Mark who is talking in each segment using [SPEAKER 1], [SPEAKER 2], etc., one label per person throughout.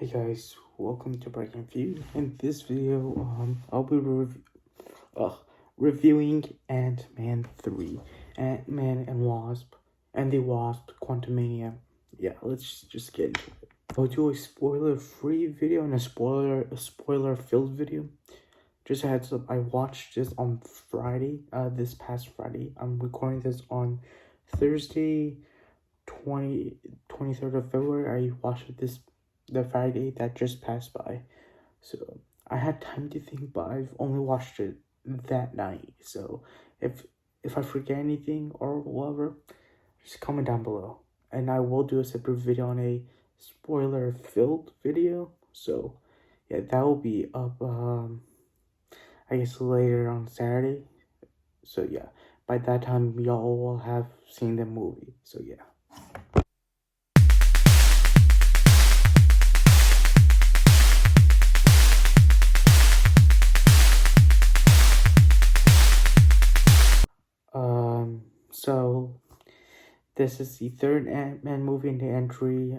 [SPEAKER 1] Hey guys, welcome to Breaking View. In this video, I'll be reviewing Ant-Man 3, Ant-Man and Wasp, and the Wasp Quantumania. Yeah, let's just get into it. I'll do a spoiler-free video and a spoiler-filled video. Just a heads up, I watched this on Friday, this past Friday. I'm recording this on Thursday, 23rd of February. I watched the Friday that just passed by. So I had time to think, but I've only watched it that night. So if I forget anything or whatever, just comment down below. And I will do a separate video on a spoiler-filled video. So yeah, that will be up I guess later on Saturday. So yeah, by that time y'all will have seen the movie. So yeah. So this is the third Ant-Man movie in the entry.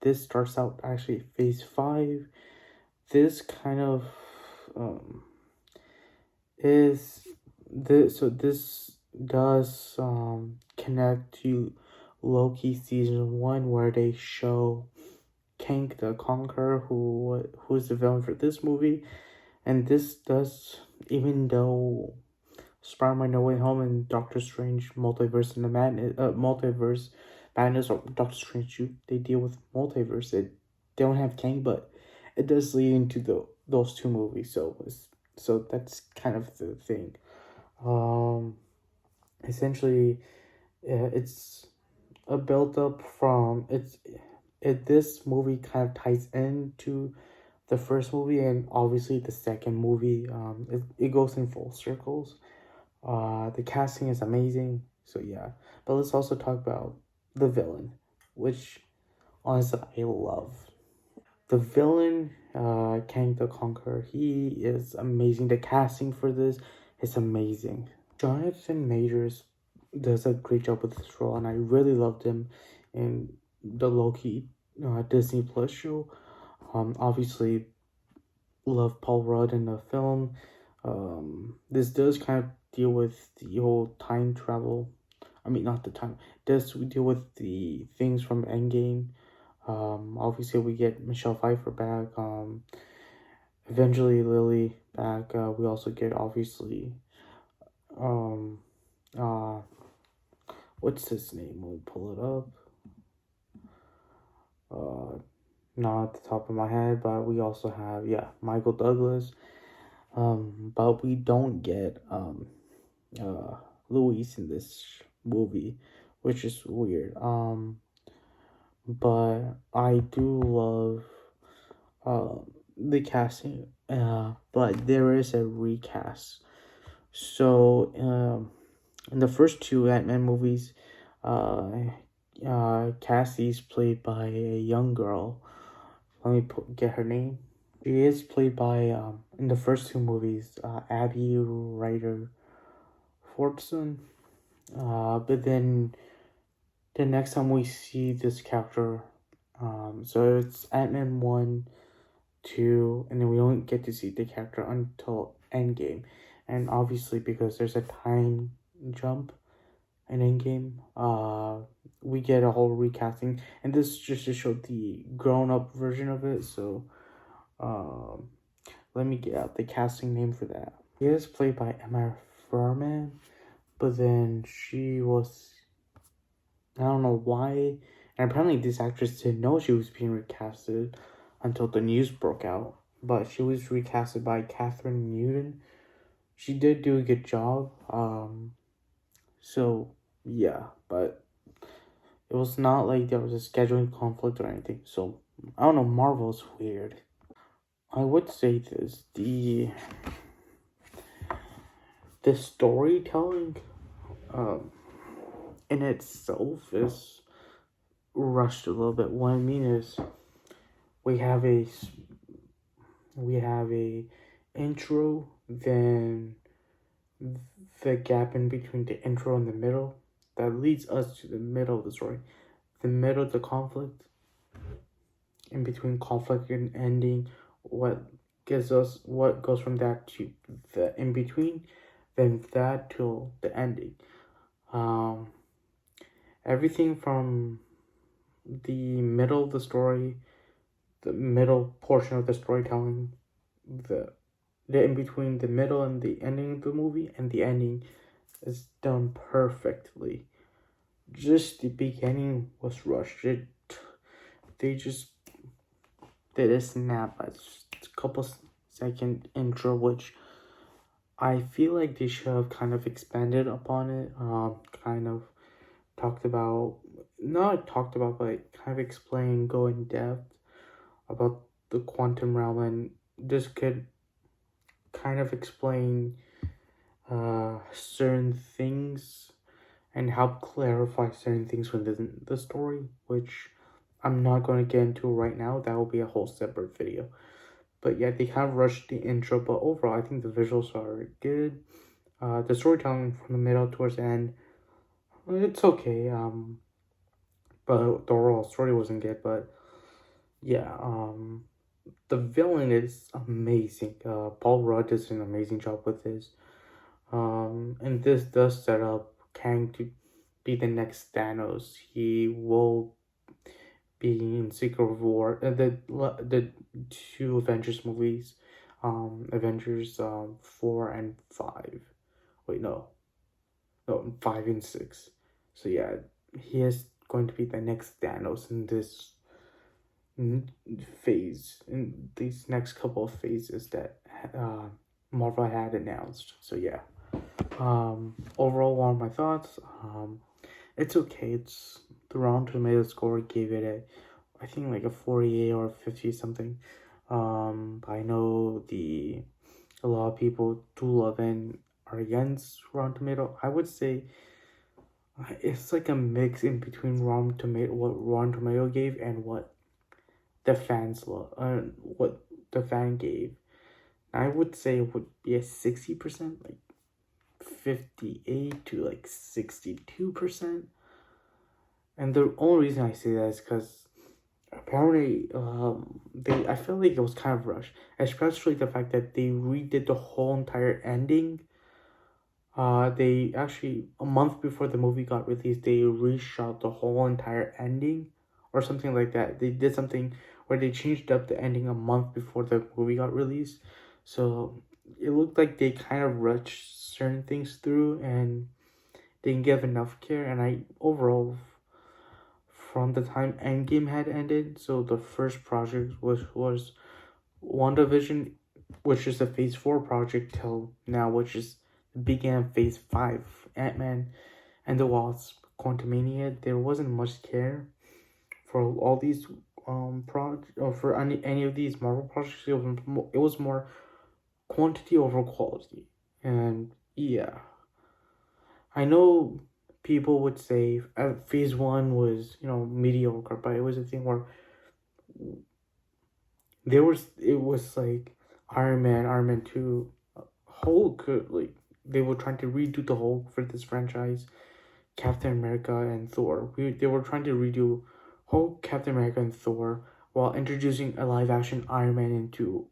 [SPEAKER 1] This starts out actually phase 5. This kind of this does connect to Loki season 1, where they show Kang the Conqueror, who's the villain for this movie. And this does, even though Spider-Man No Way Home and Doctor Strange Multiverse in the Multiverse Madness, or Doctor Strange 2, they deal with multiverse. They don't have Kang, but it does lead into those two movies. So that's kind of the thing. Essentially, it's a build up from this movie kind of ties into the first movie, and obviously the second movie. It goes in full circles. The casting is amazing, so yeah. But let's also talk about the villain, which honestly I love. The villain, Kang the Conqueror, he is amazing. The casting for this is amazing. Jonathan Majors does a great job with this role, and I really loved him in the Loki Disney Plus show. Obviously, love Paul Rudd in the film. This does kind of deal with the whole time travel. I mean, not the time. Does deal with the things from Endgame. Obviously we get Michelle Pfeiffer back. Eventually Lily back. We also get obviously what's his name? Let me pull it up. Not at the top of my head, but we also have Michael Douglas. But we don't get Luis in this movie, which is weird. But I do love the casting. But there is a recast. So in the first two Ant-Man movies, Cassie's played by a young girl. Let me get her name. She is played by, in the first two movies, Abby Ryder Fortson. But then the next time we see this character, so it's Ant-Man 1, 2, and then we don't get to see the character until Endgame. And obviously because there's a time jump in Endgame, we get a whole recasting. And this just to show the grown-up version of it, so let me get out the casting name for that. She is played by Emma Furman, but then she was, I don't know why, and apparently this actress didn't know she was being recasted until the news broke out, but she was recasted by Catherine Newton. She did do a good job, so yeah, but it was not like there was a scheduling conflict or anything, so I don't know, Marvel's weird. I would say this, the storytelling in itself is rushed a little bit. What I mean is we have a intro, then the gap in between the intro and the middle that leads us to the middle of the story, the middle of the conflict. in between conflict and ending, what gives us what goes from that to the in between, then that to the ending. Um, Everything from the middle of the story, the middle portion of the storytelling, the the in between the middle and the ending of the movie, and the ending is done perfectly. Just the beginning was rushed. They just did a snap, a couple second intro, which I feel like they should have kind of expanded upon it. Kind of talked about, not talked about, but kind of explain, go in depth about the quantum realm, and this could kind of explain certain things and help clarify certain things within the story, which I'm not going to get into right now. That will be a whole separate video. But yeah, they kind of rushed the intro, but overall, I think the visuals are good. The storytelling from the middle towards the end, it's okay. But the overall story wasn't good. But yeah, the villain is amazing. Paul Rudd does an amazing job with this. And this does set up Kang to be the next Thanos. He will be in Secret War. The two Avengers movies, Avengers 4 and 5. Wait, no, 5 and 6. So yeah, he is going to be the next Thanos in this phase, in these next couple of phases that uh, Marvel had announced. So yeah, overall, one of my thoughts, it's okay. It's the Rotten Tomato score gave it I think like a 48 or 50 something. I know a lot of people do love and are against Rotten Tomato. I would say it's like a mix in between Rotten Tomato, what Rotten Tomato gave, and what the fans love, what the fan gave. I would say it would be a 60%, like 58 to like 62%. And the only reason I say that is because apparently I feel like it was kind of rushed, especially the fact that they redid the whole entire ending. They actually, a month before the movie got released, they reshot the whole entire ending or something like that. They did something where they changed up the ending a month before the movie got released. So it looked like they kind of rushed certain things through and didn't give enough care. And I overall, from the time Endgame had ended, so the first project was WandaVision, which is the Phase 4 project, till now, which is began Phase 5, Ant-Man and the Wasp, Quantumania. There wasn't much care for all these projects, or for any of these Marvel projects. It was more quantity over quality. And yeah, I know people would say Phase 1 was, mediocre, but it was a thing where it was like Iron Man 2, Hulk, like they were trying to redo the Hulk for this franchise, Captain America and Thor. They were trying to redo Hulk, Captain America, and Thor while introducing a live action Iron Man into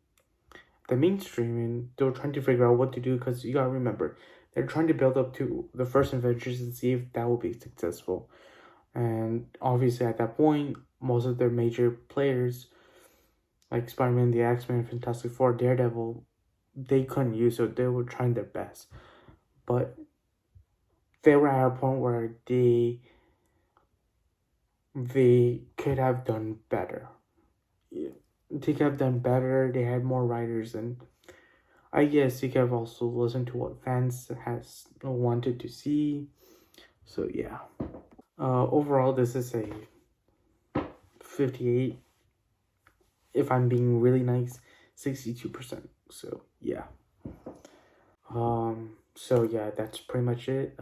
[SPEAKER 1] the mainstream, and they were trying to figure out what to do, because you gotta remember, they're trying to build up to the first Avengers and see if that will be successful. And obviously at that point, most of their major players like Spider-Man, the X-Men, Fantastic Four, Daredevil, they couldn't use it. They were trying their best, but they were at a point where they could have done better. They could have done better. They had more writers, and I guess you could have also listened to what fans has wanted to see. So yeah. Overall, this is a 58. If I'm being really nice, 62%. So yeah. So yeah, that's pretty much it.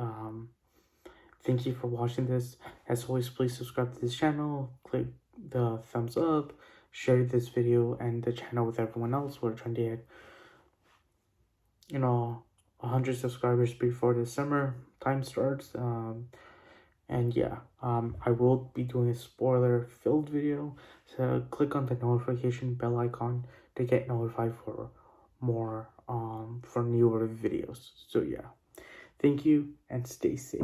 [SPEAKER 1] Thank you for watching this. As always, please subscribe to this channel, click the thumbs up, share this video and the channel with everyone else. We're trying to get, 100 subscribers before the summer time starts. And yeah, I will be doing a spoiler filled video, so click on the notification bell icon to get notified for more for newer videos. So yeah, thank you and stay safe.